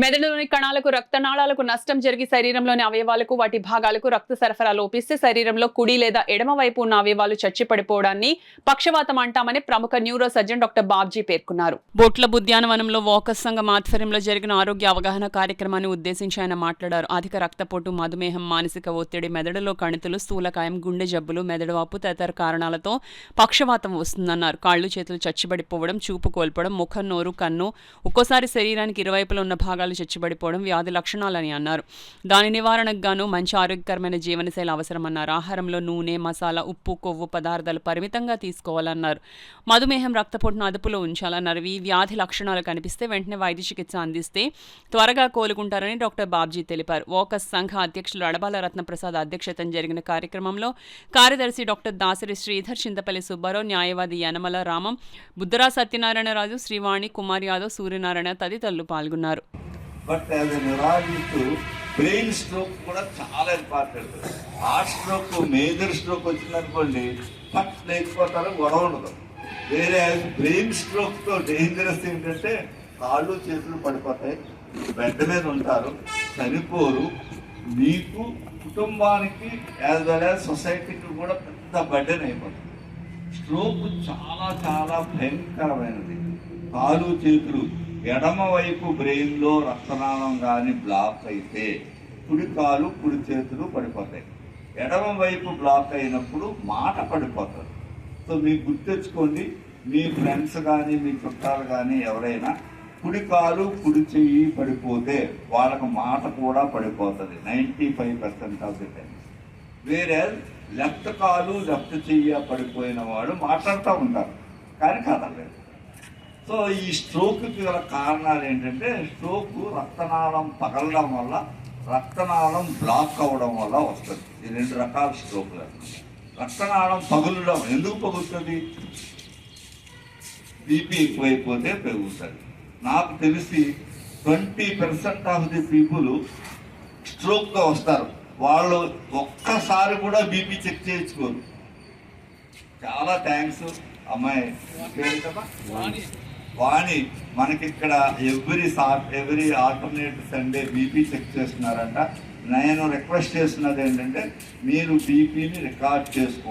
మెదడులోని కణాలకు రక్తనాళాలకు నష్టం జరిగి శరీరంలోని అవయవాలకు వాటి భాగాలకు రక్త సరఫరా లోపిస్తే శరీరంలో కుడి లేదా ఎడమ వైపు ఉన్న అవయవాలు చచ్చి పడిపోవడాన్ని పక్షవాతం అంటామని ప్రముఖ న్యూరో సర్జన్ డాక్టర్ బాబ్జీ పేర్కొన్నారు. బొట్ల ఉద్యానవనంలో వాకస్ సంఘం ఆధ్వర్యంలో జరిగిన ఆరోగ్య అవగాహన కార్యక్రమాన్ని ఉద్దేశించి ఆయన మాట్లాడారు. అధిక రక్తపోటు, మధుమేహం, మానసిక ఒత్తిడి, మెదడులో కణితులు, స్థూలకాయం, గుండె జబ్బులు, మెదడు వాపు తదితర కారణాలతో పక్షవాతం వస్తుందన్నారు. కాళ్ళు చేతులు చచ్చిబడిపోవడం, చూపు కోల్పోవడం, ముఖం, నోరు, కన్ను, ఒక్కోసారి శరీరానికి ఇరువైపులా ఉన్న భాగాలు చచ్చిబడిపోవడం వ్యాధి లక్షణాలని అన్నారు. దాని నివారణకు గాను మంచి ఆరోగ్యకరమైన జీవనశైలి అవసరమన్నారు. ఆహారంలో నూనె, మసాలా, ఉప్పు, కొవ్వు పదార్థాలు పరిమితంగా తీసుకోవాలన్నారు. మధుమేహం, రక్తపోటును అదుపులో ఉంచాలన్నారు. ఈ వ్యాధి లక్షణాలు కనిపిస్తే వెంటనే వైద్య చికిత్స అందిస్తే త్వరగా కోలుకుంటారని డాక్టర్ బాబ్జీ తెలిపారు. వాకస్ సంఘ అధ్యక్షులు అడబాల రత్నప్రసాద్ అధ్యక్షతన జరిగిన కార్యక్రమంలో కార్యదర్శి డాక్టర్ దాసరి శ్రీధర్, చింతపల్లి సుబ్బారావు, న్యాయవాది యనమల రామం, బుద్ధరా సత్యనారాయణరాజు, శ్రీవాణి, కుమార్ యాదవ్, సూర్యనారాయణ తదితరులు పాల్గొన్నారు. But as a neurologist brain stroke కూడా చాలా important. Heart stroke, major stroke వచ్చిందనుకోండి ఫట్ లేకపోతారో గొడవ ఉండదు. వేరే బ్రెయిన్ స్ట్రోక్తో డేంజరస్ ఏంటంటే కాళ్ళు చేతులు పడిపోతాయి, బెడ్ మీద ఉంటారు, చనిపోరు. మీకు కుటుంబానికి యాజ్ వెల్ యాజ్ సొసైటీకి కూడా పెద్ద బర్డెన్ అయిపోతుంది. స్ట్రోక్ చాలా చాలా భయంకరమైనది. కాలు చేతులు, ఎడమ వైపు బ్రెయిన్లో రక్తనాళం కానీ బ్లాక్ అయితే కుడి కాలు, కుడి చేతులు పడిపోతాయి. ఎడమ వైపు బ్లాక్ అయినప్పుడు మాట పడిపోతుంది. సో మీకు గుర్తెచ్చుకోండి, మీ ఫ్రెండ్స్ కానీ మీ చుట్టాలు కానీ ఎవరైనా కుడి కాలు, కుడి చెయ్యి పడిపోతే వాళ్ళకి మాట కూడా పడిపోతుంది 95% ఆఫ్ ది టైం. వేరే లెఫ్ట్ కాలు, లెఫ్ట్ చెయ్యి పడిపోయిన వాడు మాట్లాడుతూ ఉంటారు కానీ కదలేదు. సో ఈ స్ట్రోక్కి గల కారణాలు ఏంటంటే స్ట్రోక్ రక్తనాళం పగలడం వల్ల, రక్తనాళం బ్లాక్ అవ్వడం వల్ల వస్తుంది. ఈ రెండు రకాల స్ట్రోక్లు. రక్తనాళం పగులడం ఎందుకు పగులుతుంది? బీపీ ఎక్కువైపోతే పెరుగుతుంది. నాకు తెలిసి 20% ఆఫ్ ది పీపుల్ స్ట్రోక్గా వస్తారు. వాళ్ళు ఒక్కసారి కూడా బీపీ చెక్ చేయించుకోరు. చాలా థ్యాంక్స్ అమ్మాయి వాణి. మనకి ఇక్కడ every alternate Sunday BP check చేస్తున్నారంట. నేను రిక్వెస్ట్ చేస్తున్నది ఏంటంటే మీరు బీపీని రికార్డ్ చేసుకోండి.